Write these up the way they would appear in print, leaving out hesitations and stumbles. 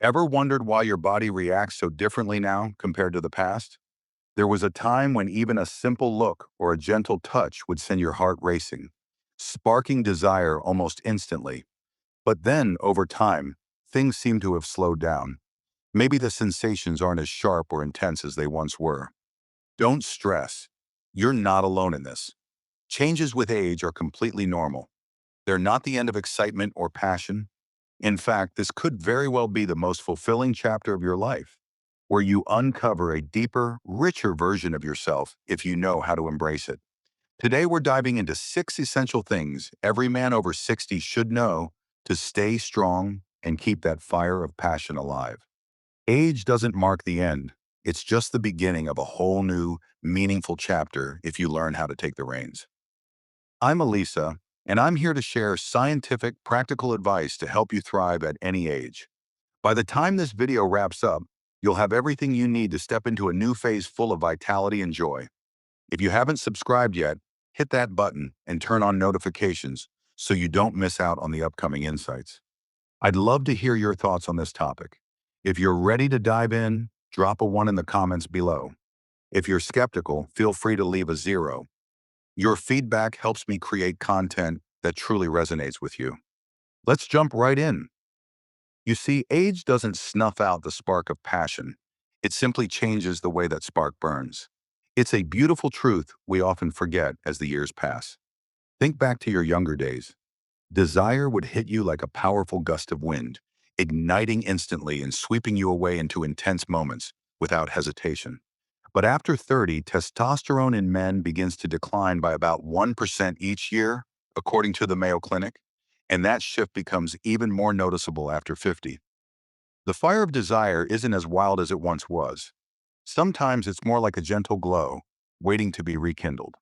Ever wondered why your body reacts so differently now compared to the past? There was a time when even a simple look or a gentle touch would send your heart racing, sparking desire almost instantly. But then, over time, things seem to have slowed down. Maybe the sensations aren't as sharp or intense as they once were. Don't stress. You're not alone in this. Changes with age are completely normal. They're not the end of excitement or passion. In fact, this could very well be the most fulfilling chapter of your life, where you uncover a deeper, richer version of yourself if you know how to embrace it. Today, we're diving into 6 essential things every man over 60 should know to stay strong and keep that fire of passion alive. Age doesn't mark the end. It's just the beginning of a whole new, meaningful chapter if you learn how to take the reins. I'm Elisa, and I'm here to share scientific, practical advice to help you thrive at any age. By the time this video wraps up, you'll have everything you need to step into a new phase full of vitality and joy. If you haven't subscribed yet, hit that button and turn on notifications so you don't miss out on the upcoming insights. I'd love to hear your thoughts on this topic. If you're ready to dive in, drop a 1 in the comments below. If you're skeptical, feel free to leave a 0. Your feedback helps me create content that truly resonates with you. Let's jump right in. You see, age doesn't snuff out the spark of passion. It simply changes the way that spark burns. It's a beautiful truth we often forget as the years pass. Think back to your younger days. Desire would hit you like a powerful gust of wind, igniting instantly and sweeping you away into intense moments without hesitation. But after 30, testosterone in men begins to decline by about 1% each year, according to the Mayo Clinic, and that shift becomes even more noticeable after 50. The fire of desire isn't as wild as it once was. Sometimes it's more like a gentle glow, waiting to be rekindled.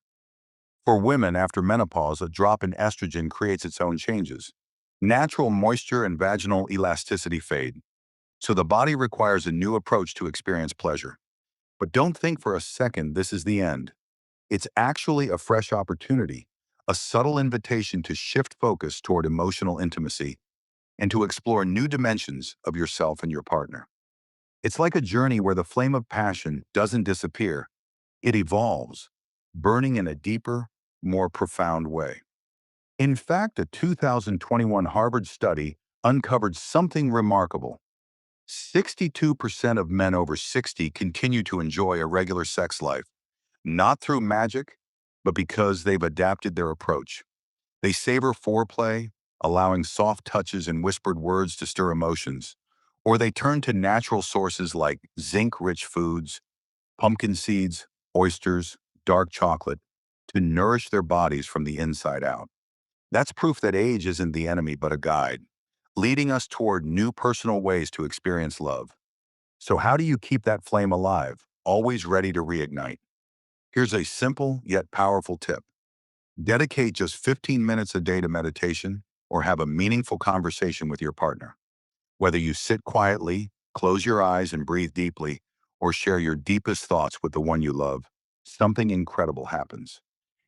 For women after menopause, a drop in estrogen creates its own changes. Natural moisture and vaginal elasticity fade, so the body requires a new approach to experience pleasure. But don't think for a second this is the end. It's actually a fresh opportunity, a subtle invitation to shift focus toward emotional intimacy and to explore new dimensions of yourself and your partner. It's like a journey where the flame of passion doesn't disappear, it evolves, burning in a deeper, more profound way. In fact, a 2021 Harvard study uncovered something remarkable. 62% of men over 60 continue to enjoy a regular sex life, not through magic, but because they've adapted their approach. They savor foreplay, allowing soft touches and whispered words to stir emotions, or they turn to natural sources like zinc-rich foods, pumpkin seeds, oysters, dark chocolate, to nourish their bodies from the inside out. That's proof that age isn't the enemy but a guide, leading us toward new personal ways to experience love. So how do you keep that flame alive, always ready to reignite? Here's a simple yet powerful tip. Dedicate just 15 minutes a day to meditation or have a meaningful conversation with your partner. Whether you sit quietly, close your eyes and breathe deeply, or share your deepest thoughts with the one you love, something incredible happens.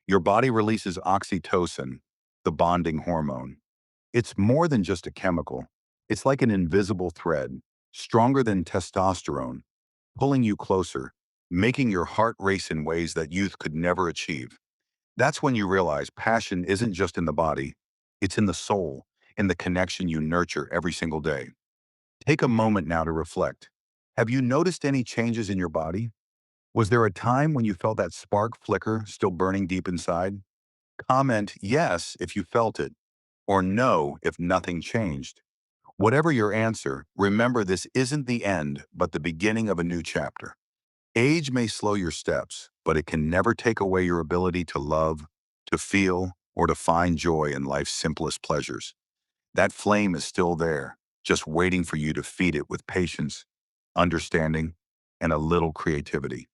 Your body releases oxytocin, the bonding hormone. It's more than just a chemical. It's like an invisible thread, stronger than testosterone, pulling you closer, making your heart race in ways that youth could never achieve. That's when you realize passion isn't just in the body, it's in the soul, in the connection you nurture every single day. Take a moment now to reflect. Have you noticed any changes in your body? Was there a time when you felt that spark flicker still burning deep inside? Comment yes if you felt it, or no if nothing changed. Whatever your answer, remember this isn't the end, but the beginning of a new chapter. Age may slow your steps, but it can never take away your ability to love, to feel, or to find joy in life's simplest pleasures. That flame is still there, just waiting for you to feed it with patience, understanding, and a little creativity.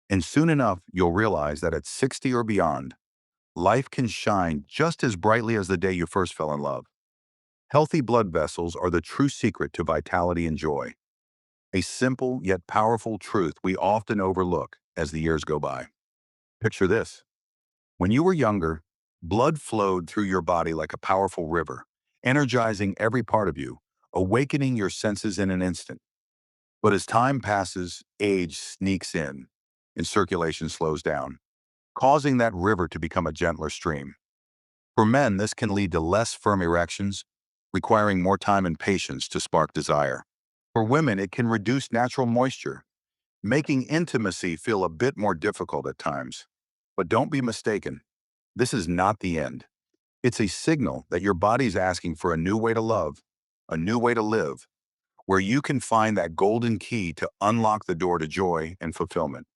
And soon enough, you'll realize that at 60 or beyond, life can shine just as brightly as the day you first fell in love. Healthy blood vessels are the true secret to vitality and joy, a simple yet powerful truth we often overlook as the years go by. Picture this. When you were younger, blood flowed through your body like a powerful river, energizing every part of you, awakening your senses in an instant. But as time passes, age sneaks in, and circulation slows down, causing that river to become a gentler stream. For men, this can lead to less firm erections, requiring more time and patience to spark desire. For women, it can reduce natural moisture, making intimacy feel a bit more difficult at times. But don't be mistaken, this is not the end. It's a signal that your body's asking for a new way to love, a new way to live, where you can find that golden key to unlock the door to joy and fulfillment.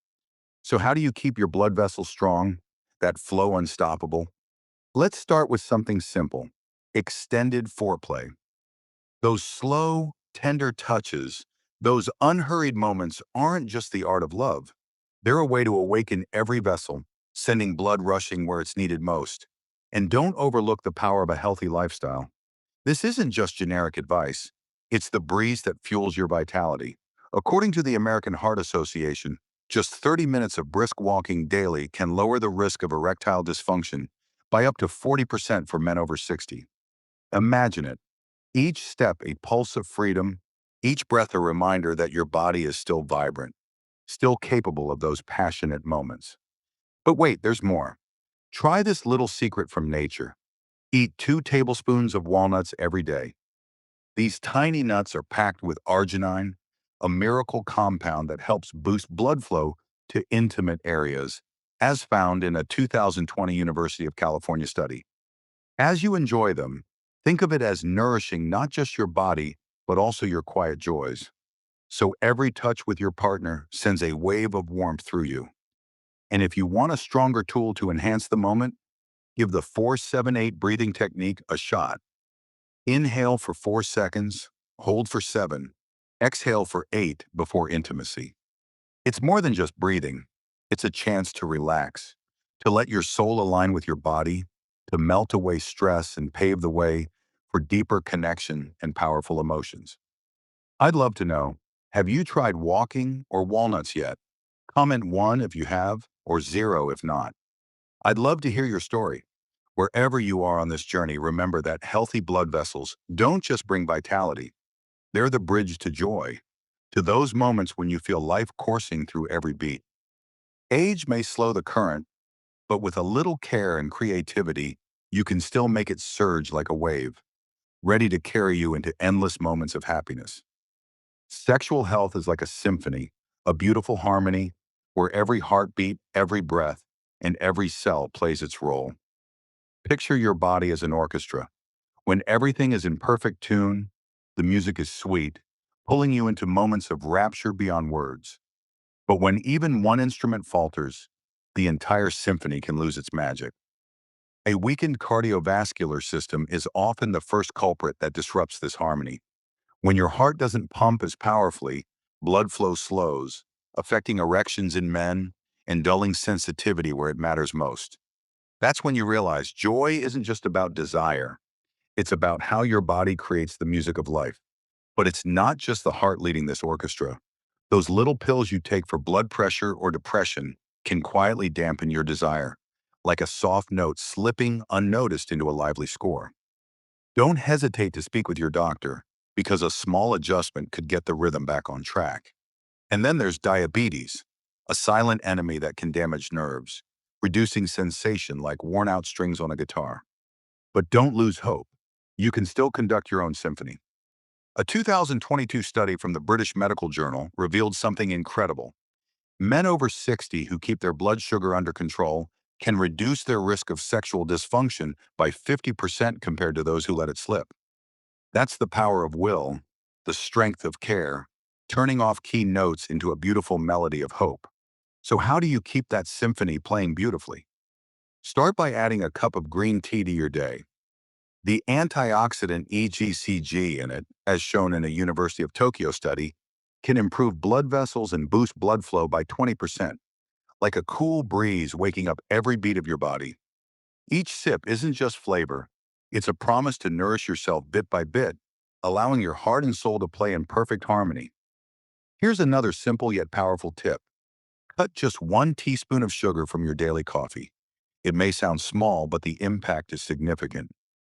So how do you keep your blood vessels strong, that flow unstoppable? Let's start with something simple: extended foreplay. Those slow, tender touches, those unhurried moments aren't just the art of love. They're a way to awaken every vessel, sending blood rushing where it's needed most. And don't overlook the power of a healthy lifestyle. This isn't just generic advice. It's the breeze that fuels your vitality. According to the American Heart Association, just 30 minutes of brisk walking daily can lower the risk of erectile dysfunction by up to 40% for men over 60. Imagine it. Each step a pulse of freedom, each breath a reminder that your body is still vibrant, still capable of those passionate moments. But wait, there's more. Try this little secret from nature. Eat 2 tablespoons of walnuts every day. These tiny nuts are packed with arginine, a miracle compound that helps boost blood flow to intimate areas, as found in a 2020 University of California study. As you enjoy them, think of it as nourishing not just your body, but also your quiet joys. So every touch with your partner sends a wave of warmth through you. And if you want a stronger tool to enhance the moment, give the 4-7-8 breathing technique a shot. Inhale for 4 seconds, hold for 7, exhale for 8 before intimacy. It's more than just breathing. It's a chance to relax, to let your soul align with your body, to melt away stress and pave the way for deeper connection and powerful emotions. I'd love to know, have you tried walking or walnuts yet? Comment 1 if you have, or 0 if not. I'd love to hear your story. Wherever you are on this journey, remember that healthy blood vessels don't just bring vitality, they're the bridge to joy, to those moments when you feel life coursing through every beat. Age may slow the current, but with a little care and creativity, you can still make it surge like a wave, ready to carry you into endless moments of happiness. Sexual health is like a symphony, a beautiful harmony where every heartbeat, every breath, and every cell plays its role. Picture your body as an orchestra. When everything is in perfect tune, the music is sweet, pulling you into moments of rapture beyond words. But when even one instrument falters, the entire symphony can lose its magic. A weakened cardiovascular system is often the first culprit that disrupts this harmony. When your heart doesn't pump as powerfully, blood flow slows, affecting erections in men and dulling sensitivity where it matters most. That's when you realize joy isn't just about desire. It's about how your body creates the music of life. But it's not just the heart leading this orchestra. Those little pills you take for blood pressure or depression can quietly dampen your desire, like a soft note slipping unnoticed into a lively score. Don't hesitate to speak with your doctor, because a small adjustment could get the rhythm back on track. And then there's diabetes, a silent enemy that can damage nerves, reducing sensation like worn-out strings on a guitar. But don't lose hope. You can still conduct your own symphony. A 2022 study from the British Medical Journal revealed something incredible. Men over 60 who keep their blood sugar under control can reduce their risk of sexual dysfunction by 50% compared to those who let it slip. That's the power of will, the strength of care, turning off key notes into a beautiful melody of hope. So how do you keep that symphony playing beautifully? Start by adding a cup of green tea to your day. The antioxidant EGCG in it, as shown in a University of Tokyo study, can improve blood vessels and boost blood flow by 20%, like a cool breeze waking up every beat of your body. Each sip isn't just flavor, it's a promise to nourish yourself bit by bit, allowing your heart and soul to play in perfect harmony. Here's another simple yet powerful tip. Cut just 1 teaspoon of sugar from your daily coffee. It may sound small, but the impact is significant.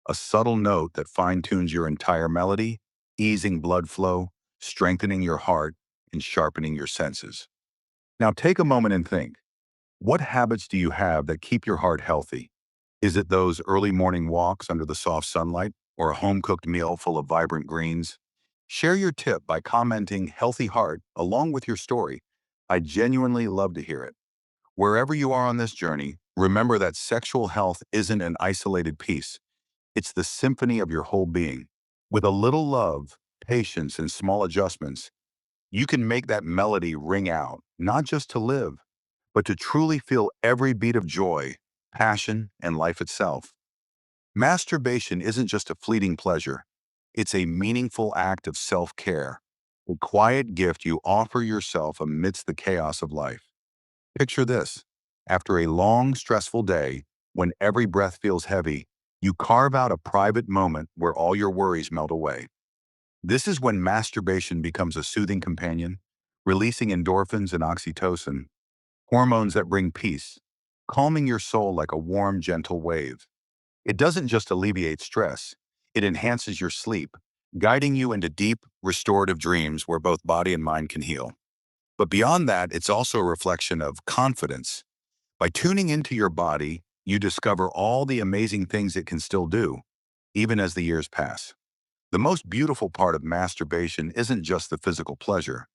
A subtle note that fine-tunes your entire melody, easing blood flow, strengthening your heart, and sharpening your senses. Now take a moment and think, what habits do you have that keep your heart healthy? Is it those early morning walks under the soft sunlight or a home-cooked meal full of vibrant greens? Share your tip by commenting "healthy heart" along with your story. I genuinely love to hear it. Wherever you are on this journey, remember that sexual health isn't an isolated piece. It's the symphony of your whole being. With a little love, patience, and small adjustments, you can make that melody ring out, not just to live, but to truly feel every beat of joy, passion, and life itself. Masturbation isn't just a fleeting pleasure. It's a meaningful act of self-care, a quiet gift you offer yourself amidst the chaos of life. Picture this. After a long, stressful day, when every breath feels heavy, you carve out a private moment where all your worries melt away. This is when masturbation becomes a soothing companion, releasing endorphins and oxytocin, hormones that bring peace, calming your soul like a warm, gentle wave. It doesn't just alleviate stress, it enhances your sleep, guiding you into deep, restorative dreams where both body and mind can heal. But beyond that, it's also a reflection of confidence. By tuning into your body, you discover all the amazing things it can still do, even as the years pass. The most beautiful part of masturbation isn't just the physical pleasure.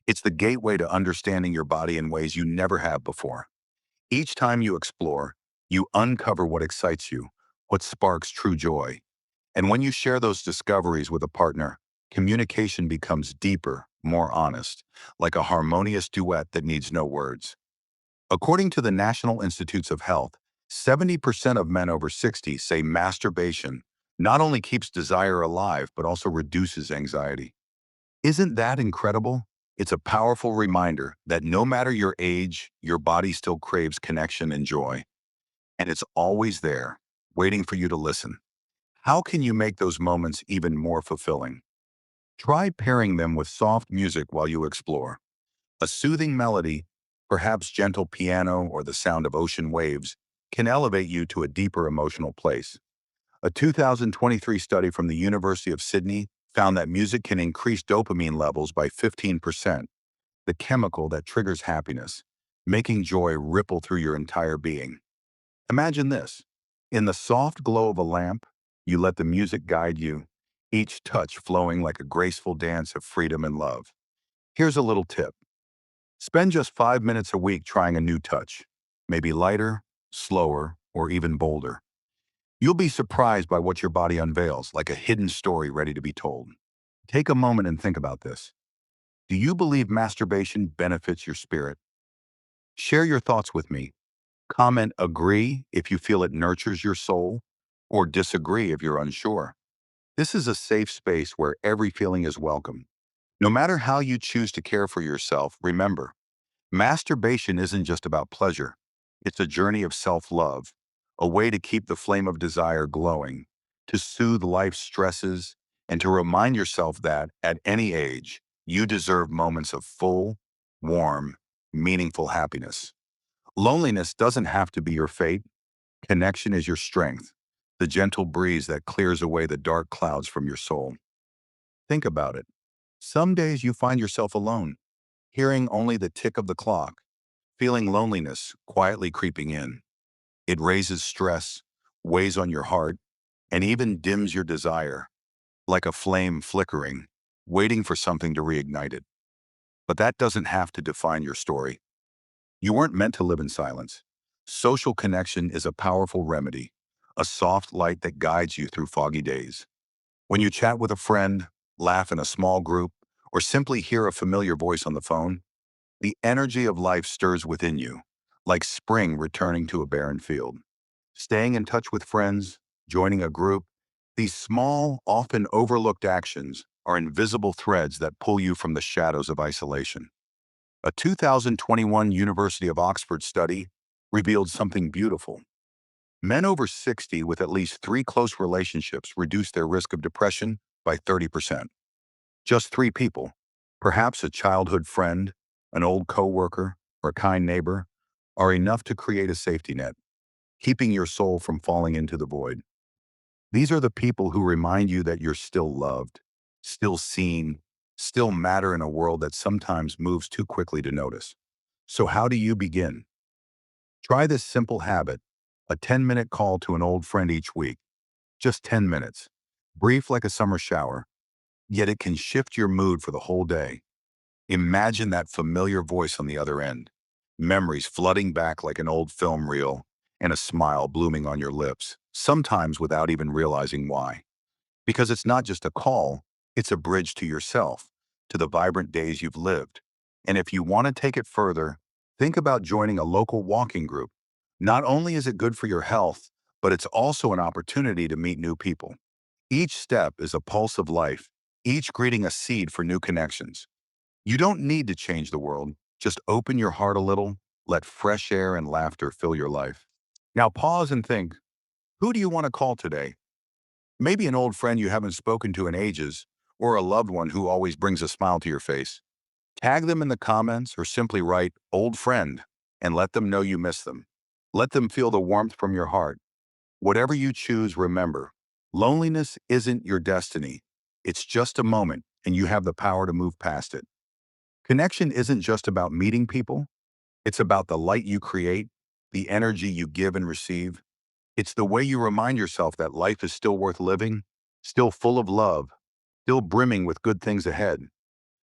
It's the gateway to understanding your body in ways you never have before. Each time you explore, you uncover what excites you, what sparks true joy. And when you share those discoveries with a partner, communication becomes deeper, more honest, like a harmonious duet that needs no words. According to the National Institutes of Health, 70% of men over 60 say masturbation not only keeps desire alive, but also reduces anxiety. Isn't that incredible? It's a powerful reminder that no matter your age, your body still craves connection and joy. And it's always there, waiting for you to listen. How can you make those moments even more fulfilling? Try pairing them with soft music while you explore. A soothing melody, perhaps gentle piano or the sound of ocean waves, can elevate you to a deeper emotional place. A 2023 study from the University of Sydney found that music can increase dopamine levels by 15%, the chemical that triggers happiness, making joy ripple through your entire being. Imagine this. In the soft glow of a lamp, you let the music guide you, each touch flowing like a graceful dance of freedom and love. Here's a little tip. Spend just 5 minutes a week trying a new touch, maybe lighter, slower, or even bolder. You'll be surprised by what your body unveils, like a hidden story ready to be told. Take a moment and think about this. Do you believe masturbation benefits your spirit? Share your thoughts with me. Comment agree if you feel it nurtures your soul, or disagree if you're unsure. This is a safe space where every feeling is welcome. No matter how you choose to care for yourself, remember, masturbation isn't just about pleasure. It's a journey of self-love, a way to keep the flame of desire glowing, to soothe life's stresses, and to remind yourself that, at any age, you deserve moments of full, warm, meaningful happiness. Loneliness doesn't have to be your fate. Connection is your strength, the gentle breeze that clears away the dark clouds from your soul. Think about it. Some days you find yourself alone, hearing only the tick of the clock, feeling loneliness quietly creeping in. It raises stress, weighs on your heart, and even dims your desire, like a flame flickering, waiting for something to reignite it. But that doesn't have to define your story. You weren't meant to live in silence. Social connection is a powerful remedy, a soft light that guides you through foggy days. When you chat with a friend, laugh in a small group, or simply hear a familiar voice on the phone, the energy of life stirs within you, like spring returning to a barren field. Staying in touch with friends, joining a group, these small, often overlooked actions are invisible threads that pull you from the shadows of isolation. A 2021 University of Oxford study revealed something beautiful. Men over 60 with at least three close relationships reduced their risk of depression by 30%. Just three people, perhaps a childhood friend, an old coworker, or a kind neighbor, are enough to create a safety net, keeping your soul from falling into the void. These are the people who remind you that you're still loved, still seen, still matter in a world that sometimes moves too quickly to notice. So how do you begin? Try this simple habit, a 10-minute call to an old friend each week. Just 10 minutes. Brief like a summer shower, yet it can shift your mood for the whole day. Imagine that familiar voice on the other end, memories flooding back like an old film reel, and a smile blooming on your lips, sometimes without even realizing why. Because it's not just a call, it's a bridge to yourself, to the vibrant days you've lived. And if you want to take it further, think about joining a local walking group. Not only is it good for your health, but it's also an opportunity to meet new people. Each step is a pulse of life, each greeting a seed for new connections. You don't need to change the world, just open your heart a little, let fresh air and laughter fill your life. Now pause and think, who do you want to call today? Maybe an old friend you haven't spoken to in ages, or a loved one who always brings a smile to your face. Tag them in the comments or simply write "old friend" and let them know you miss them. Let them feel the warmth from your heart. Whatever you choose, remember, loneliness isn't your destiny. It's just a moment, and you have the power to move past it. Connection isn't just about meeting people. It's about the light you create, the energy you give and receive. It's the way you remind yourself that life is still worth living, still full of love, still brimming with good things ahead.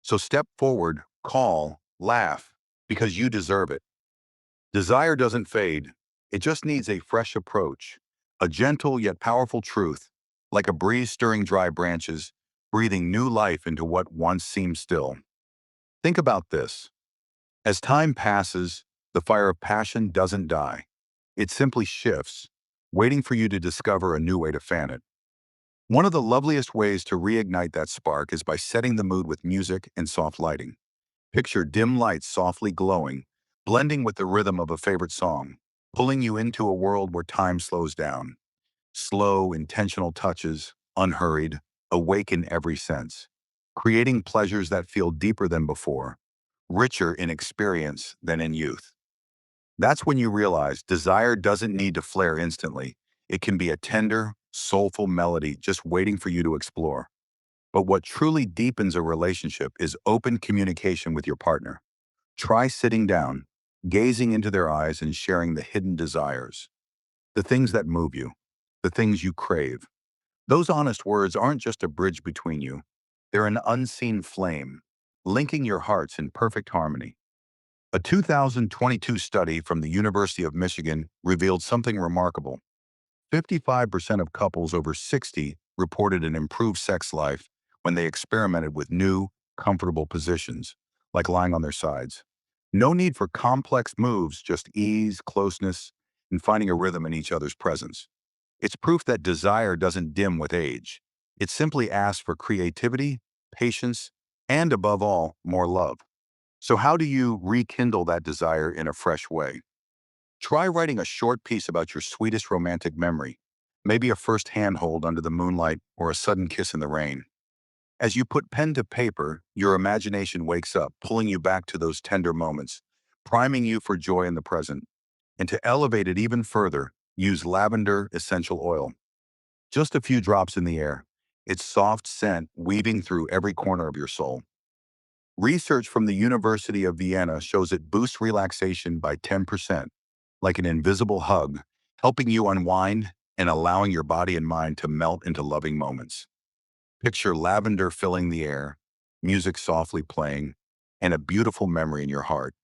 So step forward, call, laugh, because you deserve it. Desire doesn't fade. It just needs a fresh approach, a gentle yet powerful truth, like a breeze stirring dry branches, breathing new life into what once seemed still. Think about this. As time passes, the fire of passion doesn't die. It simply shifts, waiting for you to discover a new way to fan it. One of the loveliest ways to reignite that spark is by setting the mood with music and soft lighting. Picture dim lights softly glowing, blending with the rhythm of a favorite song, pulling you into a world where time slows down. Slow, intentional touches, unhurried, awaken every sense, creating pleasures that feel deeper than before, richer in experience than in youth. That's when you realize desire doesn't need to flare instantly. It can be a tender, soulful melody just waiting for you to explore. But what truly deepens a relationship is open communication with your partner. Try sitting down, gazing into their eyes and sharing the hidden desires, the things that move you, the things you crave. Those honest words aren't just a bridge between you. They're an unseen flame, linking your hearts in perfect harmony. A 2022 study from the University of Michigan revealed something remarkable. 55% of couples over 60 reported an improved sex life when they experimented with new, comfortable positions, like lying on their sides. No need for complex moves, just ease, closeness, and finding a rhythm in each other's presence. It's proof that desire doesn't dim with age. It simply asks for creativity, patience, and above all, more love. So how do you rekindle that desire in a fresh way? Try writing a short piece about your sweetest romantic memory, maybe a first handhold under the moonlight or a sudden kiss in the rain. As you put pen to paper, your imagination wakes up, pulling you back to those tender moments, priming you for joy in the present. And to elevate it even further, use lavender essential oil. Just a few drops in the air, its soft scent weaving through every corner of your soul. Research from the University of Vienna shows it boosts relaxation by 10%, like an invisible hug, helping you unwind and allowing your body and mind to melt into loving moments. Picture lavender filling the air, music softly playing, and a beautiful memory in your heart,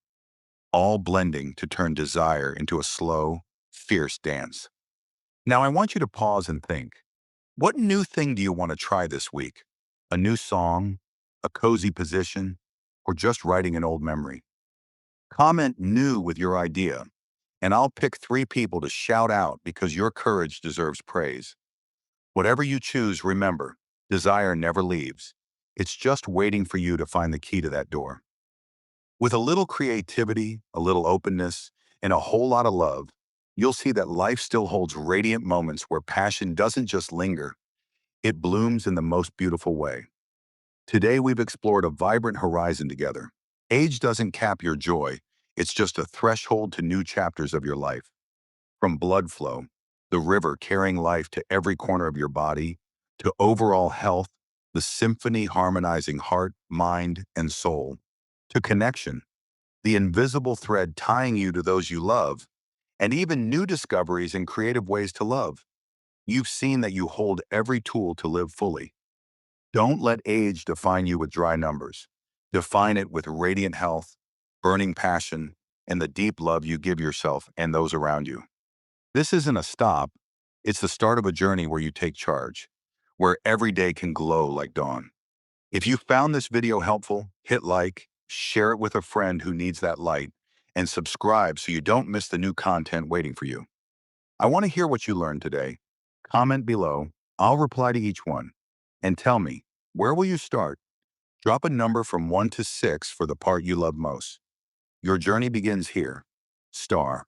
all blending to turn desire into a slow, fierce dance. Now I want you to pause and think, what new thing do you want to try this week? A new song, a cozy position, or just writing an old memory? Comment new with your idea, and I'll pick 3 people to shout out because your courage deserves praise. Whatever you choose, remember, desire never leaves. It's just waiting for you to find the key to that door. With a little creativity, a little openness, and a whole lot of love, you'll see that life still holds radiant moments where passion doesn't just linger, it blooms in the most beautiful way. Today, we've explored a vibrant horizon together. Age doesn't cap your joy, it's just a threshold to new chapters of your life. From blood flow, the river carrying life to every corner of your body, to overall health, the symphony harmonizing heart, mind, and soul, to connection, the invisible thread tying you to those you love, and even new discoveries and creative ways to love. You've seen that you hold every tool to live fully. Don't let age define you with dry numbers. Define it with radiant health, burning passion, and the deep love you give yourself and those around you. This isn't a stop, it's the start of a journey where you take charge, where every day can glow like dawn. If you found this video helpful, hit like, share it with a friend who needs that light, and subscribe so you don't miss the new content waiting for you. I want to hear what you learned today. Comment below. I'll reply to each one. And tell me, where will you start? Drop a number from 1 to 6 for the part you love most. Your journey begins here. Star.